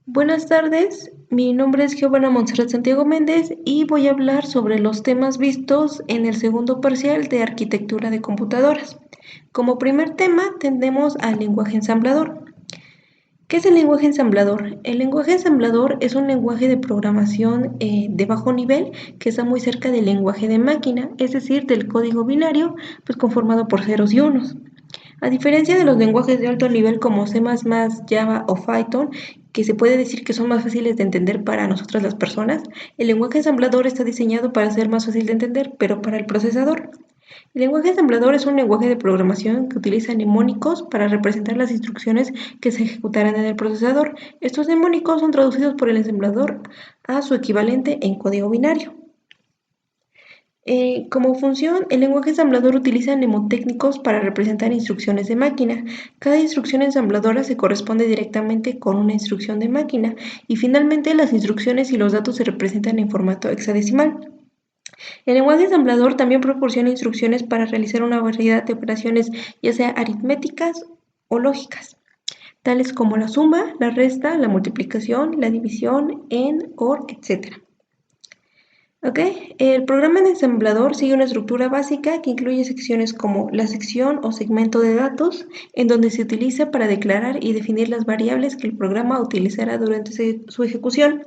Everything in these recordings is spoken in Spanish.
Buenas tardes, mi nombre es Giovanna Montserrat Santiago Méndez y voy a hablar sobre los temas vistos en el segundo parcial de Arquitectura de Computadoras. Como primer tema tenemos al lenguaje ensamblador. ¿Qué es el lenguaje ensamblador? El lenguaje ensamblador es un lenguaje de programación de bajo nivel que está muy cerca del lenguaje de máquina, es decir, del código binario, pues conformado por ceros y unos. A diferencia de los lenguajes de alto nivel como C++, Java o Python, que se puede decir que son más fáciles de entender para nosotras las personas, el lenguaje ensamblador está diseñado para ser más fácil de entender, pero para el procesador. El lenguaje ensamblador es un lenguaje de programación que utiliza mnemónicos para representar las instrucciones que se ejecutarán en el procesador. Estos mnemónicos son traducidos por el ensamblador a su equivalente en código binario. Como función, el lenguaje ensamblador utiliza mnemotécnicos para representar instrucciones de máquina. Cada instrucción ensambladora se corresponde directamente con una instrucción de máquina y finalmente las instrucciones y los datos se representan en formato hexadecimal. El lenguaje ensamblador también proporciona instrucciones para realizar una variedad de operaciones, ya sea aritméticas o lógicas, tales como la suma, la resta, la multiplicación, la división, en, or, etc. Ok, el programa de ensamblador sigue una estructura básica que incluye secciones como la sección o segmento de datos, en donde se utiliza para declarar y definir las variables que el programa utilizará durante su ejecución,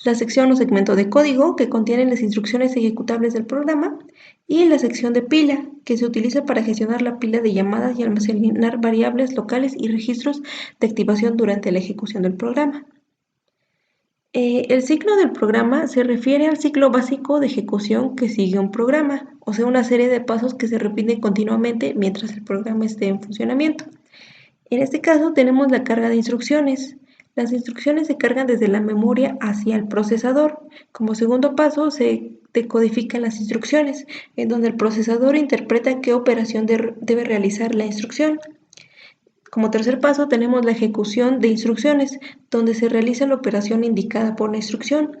la sección o segmento de código, que contiene las instrucciones ejecutables del programa, y la sección de pila, que se utiliza para gestionar la pila de llamadas y almacenar variables locales y registros de activación durante la ejecución del programa. El ciclo del programa se refiere al ciclo básico de ejecución que sigue un programa, o sea, una serie de pasos que se repiten continuamente mientras el programa esté en funcionamiento. En este caso tenemos la carga de instrucciones. Las instrucciones se cargan desde la memoria hacia el procesador. Como segundo paso se decodifican las instrucciones, en donde el procesador interpreta qué operación debe realizar la instrucción. Como tercer paso tenemos la ejecución de instrucciones, donde se realiza la operación indicada por la instrucción.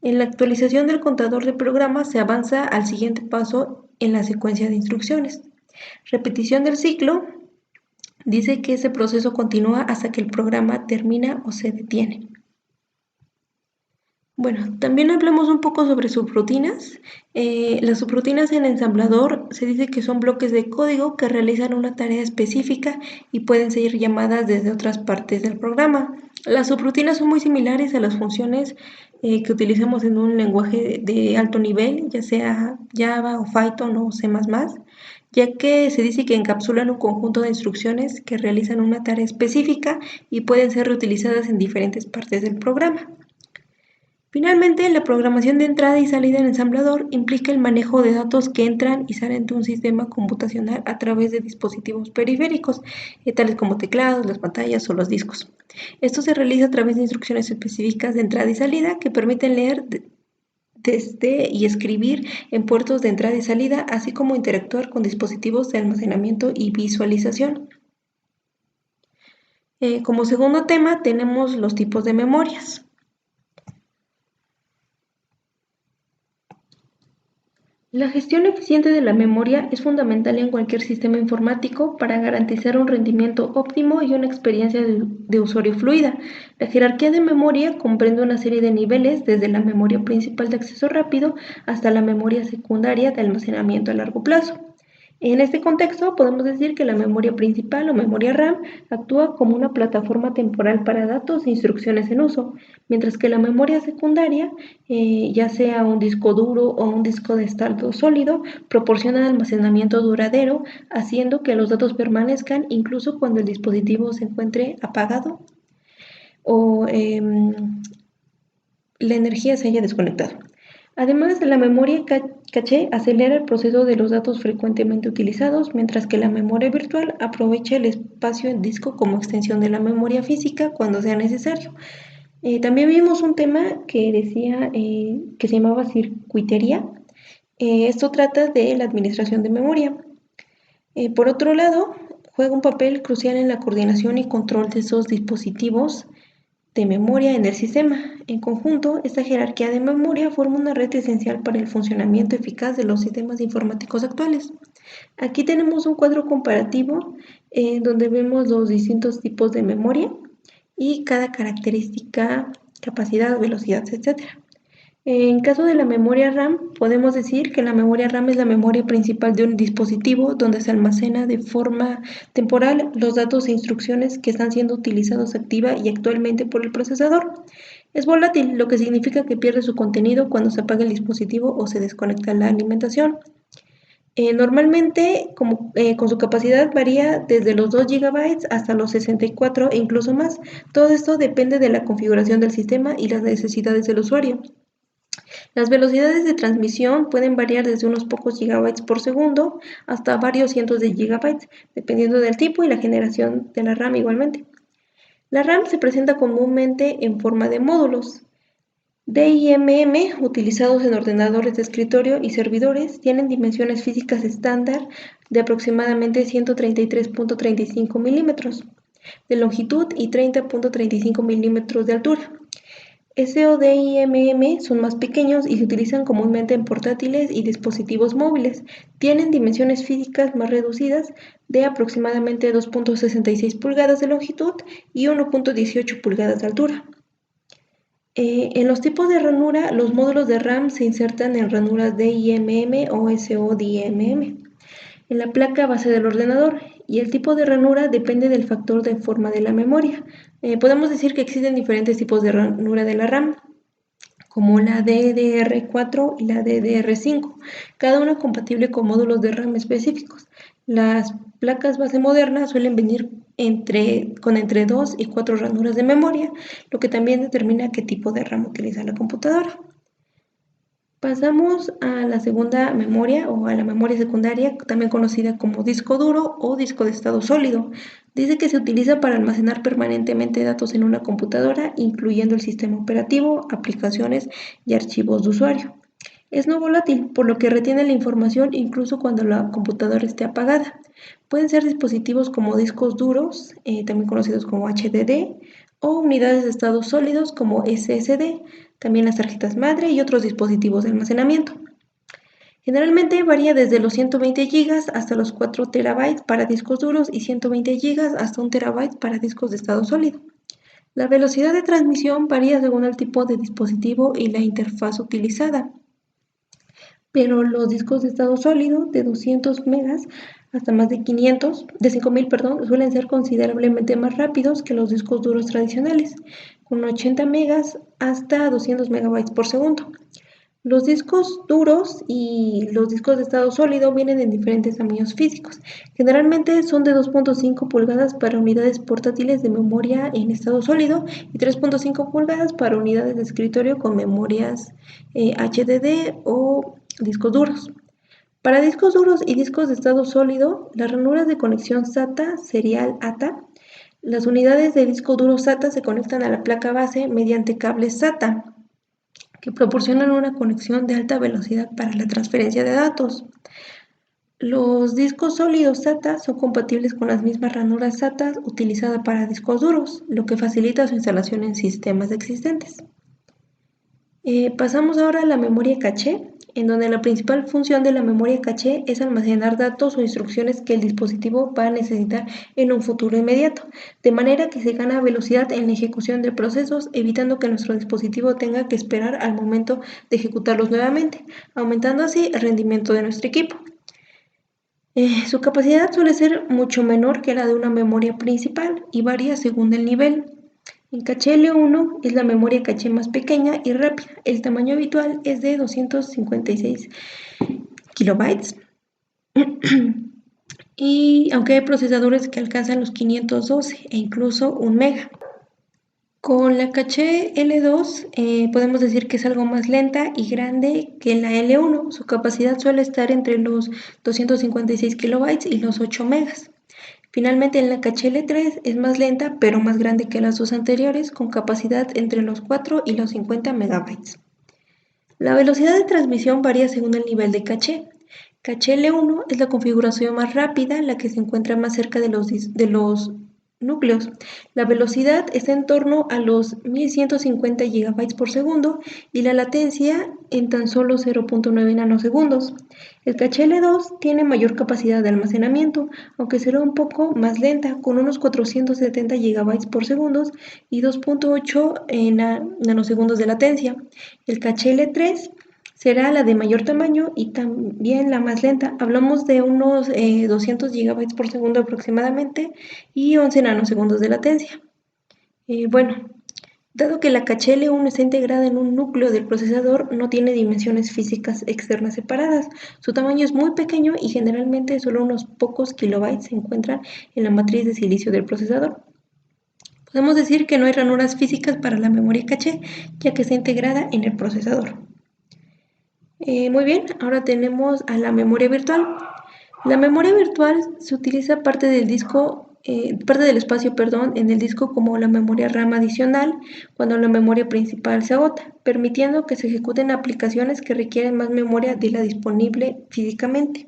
En la actualización del contador de programa se avanza al siguiente paso en la secuencia de instrucciones. Repetición del ciclo dice que ese proceso continúa hasta que el programa termina o se detiene. Bueno, también hablemos un poco sobre subrutinas. Las subrutinas en ensamblador se dice que son bloques de código que realizan una tarea específica y pueden ser llamadas desde otras partes del programa. Las subrutinas son muy similares a las funciones que utilizamos en un lenguaje de alto nivel, ya sea Java o Python o C++, ya que se dice que encapsulan un conjunto de instrucciones que realizan una tarea específica y pueden ser reutilizadas en diferentes partes del programa. Finalmente, la programación de entrada y salida en ensamblador implica el manejo de datos que entran y salen de un sistema computacional a través de dispositivos periféricos, tales como teclados, las pantallas o los discos. Esto se realiza a través de instrucciones específicas de entrada y salida que permiten leer desde y escribir en puertos de entrada y salida, así como interactuar con dispositivos de almacenamiento y visualización. Como segundo tema tenemos los tipos de memorias. La gestión eficiente de la memoria es fundamental en cualquier sistema informático para garantizar un rendimiento óptimo y una experiencia de usuario fluida. La jerarquía de memoria comprende una serie de niveles desde la memoria principal de acceso rápido hasta la memoria secundaria de almacenamiento a largo plazo. En este contexto, podemos decir que la memoria principal o memoria RAM actúa como una plataforma temporal para datos e instrucciones en uso, mientras que la memoria secundaria, ya sea un disco duro o un disco de estado sólido, proporciona almacenamiento duradero, haciendo que los datos permanezcan incluso cuando el dispositivo se encuentre apagado o la energía se haya desconectado. Además, la memoria caché acelera el proceso de los datos frecuentemente utilizados, mientras que la memoria virtual aprovecha el espacio en disco como extensión de la memoria física cuando sea necesario. También vimos un tema que decía que se llamaba circuitería. Esto trata de la administración de memoria. Por otro lado, juega un papel crucial en la coordinación y control de esos dispositivos de memoria en el sistema. En conjunto, esta jerarquía de memoria forma una red esencial para el funcionamiento eficaz de los sistemas informáticos actuales. Aquí tenemos un cuadro comparativo donde vemos los distintos tipos de memoria y cada característica, capacidad, velocidad, etc. En caso de la memoria RAM, podemos decir que la memoria RAM es la memoria principal de un dispositivo donde se almacena de forma temporal los datos e instrucciones que están siendo utilizados activa y actualmente por el procesador. Es volátil, lo que significa que pierde su contenido cuando se apaga el dispositivo o se desconecta la alimentación. Normalmente, con su capacidad varía desde los 2 GB hasta los 64 e incluso más. Todo esto depende de la configuración del sistema y las necesidades del usuario. Las velocidades de transmisión pueden variar desde unos pocos gigabytes por segundo hasta varios cientos de gigabytes, dependiendo del tipo y la generación de la RAM igualmente. La RAM se presenta comúnmente en forma de módulos. DIMM, utilizados en ordenadores de escritorio y servidores, tienen dimensiones físicas estándar de aproximadamente 133.35 milímetros de longitud y 30.35 milímetros de altura. SODIMM son más pequeños y se utilizan comúnmente en portátiles y dispositivos móviles. Tienen dimensiones físicas más reducidas de aproximadamente 2.66 pulgadas de longitud y 1.18 pulgadas de altura. En los tipos de ranura, los módulos de RAM se insertan en ranuras DIMM o SODIMM en la placa base del ordenador y el tipo de ranura depende del factor de forma de la memoria. Podemos decir que existen diferentes tipos de ranura de la RAM, como la DDR4 y la DDR5, cada una compatible con módulos de RAM específicos. Las placas base modernas suelen venir con entre 2 y 4 ranuras de memoria, lo que también determina qué tipo de RAM utiliza la computadora. Pasamos a la segunda memoria o a la memoria secundaria, también conocida como disco duro o disco de estado sólido. Dice que se utiliza para almacenar permanentemente datos en una computadora, incluyendo el sistema operativo, aplicaciones y archivos de usuario. Es no volátil, por lo que retiene la información incluso cuando la computadora esté apagada. Pueden ser dispositivos como discos duros, también conocidos como HDD, o unidades de estados sólidos como SSD, también las tarjetas madre y otros dispositivos de almacenamiento. Generalmente varía desde los 120 GB hasta los 4 TB para discos duros y 120 GB hasta 1 TB para discos de estado sólido. La velocidad de transmisión varía según el tipo de dispositivo y la interfaz utilizada, pero los discos de estado sólido de 200 megas hasta más de 5000, suelen ser considerablemente más rápidos que los discos duros tradicionales, con 80 megas hasta 200 megabytes por segundo. Los discos duros y los discos de estado sólido vienen en diferentes tamaños físicos. Generalmente son de 2.5 pulgadas para unidades portátiles de memoria en estado sólido y 3.5 pulgadas para unidades de escritorio con memorias HDD o discos duros. Para discos duros y discos de estado sólido, las ranuras de conexión SATA serial ATA, las unidades de disco duro SATA se conectan a la placa base mediante cables SATA, que proporcionan una conexión de alta velocidad para la transferencia de datos. Los discos sólidos SATA son compatibles con las mismas ranuras SATA utilizadas para discos duros, lo que facilita su instalación en sistemas existentes. Pasamos ahora a la memoria caché, en donde la principal función de la memoria caché es almacenar datos o instrucciones que el dispositivo va a necesitar en un futuro inmediato, de manera que se gana velocidad en la ejecución de procesos, evitando que nuestro dispositivo tenga que esperar al momento de ejecutarlos nuevamente, aumentando así el rendimiento de nuestro equipo. Su capacidad suele ser mucho menor que la de una memoria principal y varía según el nivel. El caché L1 es la memoria caché más pequeña y rápida. El tamaño habitual es de 256 kilobytes. Y aunque hay procesadores que alcanzan los 512 e incluso 1 mega. Con la caché L2 podemos decir que es algo más lenta y grande que la L1. Su capacidad suele estar entre los 256 kilobytes y los 8 megas. Finalmente, en la caché L3 es más lenta pero más grande que las dos anteriores, con capacidad entre los 4 y los 50 megabytes. La velocidad de transmisión varía según el nivel de caché. Caché L1 es la configuración más rápida, la que se encuentra más cerca de los núcleos. La velocidad está en torno a los 1150 GB por segundo y la latencia en tan solo 0.9 nanosegundos. El caché L2 tiene mayor capacidad de almacenamiento, aunque será un poco más lenta, con unos 470 GB por segundo y 2.8 nanosegundos de latencia. El caché L3 será la de mayor tamaño y también la más lenta. Hablamos de unos 200 GB por segundo aproximadamente y 11 nanosegundos de latencia. Bueno, dado que la caché L1 está integrada en un núcleo del procesador, no tiene dimensiones físicas externas separadas. Su tamaño es muy pequeño y generalmente solo unos pocos kilobytes se encuentran en la matriz de silicio del procesador. Podemos decir que no hay ranuras físicas para la memoria caché, ya que está integrada en el procesador. Muy bien, ahora tenemos a la memoria virtual. La memoria virtual se utiliza parte del espacio, en el disco como la memoria RAM adicional cuando la memoria principal se agota, permitiendo que se ejecuten aplicaciones que requieren más memoria de la disponible físicamente.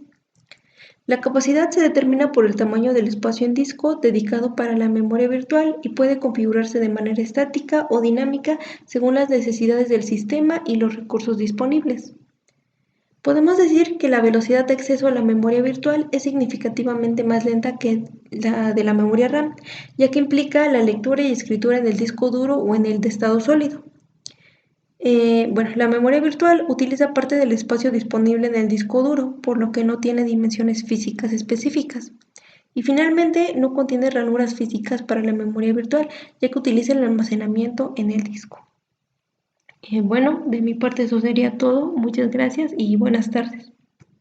La capacidad se determina por el tamaño del espacio en disco dedicado para la memoria virtual y puede configurarse de manera estática o dinámica según las necesidades del sistema y los recursos disponibles. Podemos decir que la velocidad de acceso a la memoria virtual es significativamente más lenta que la de la memoria RAM, ya que implica la lectura y escritura en el disco duro o en el de estado sólido. La memoria virtual utiliza parte del espacio disponible en el disco duro, por lo que no tiene dimensiones físicas específicas. Y finalmente, no contiene ranuras físicas para la memoria virtual, ya que utiliza el almacenamiento en el disco. De mi parte eso sería todo. Muchas gracias y buenas tardes.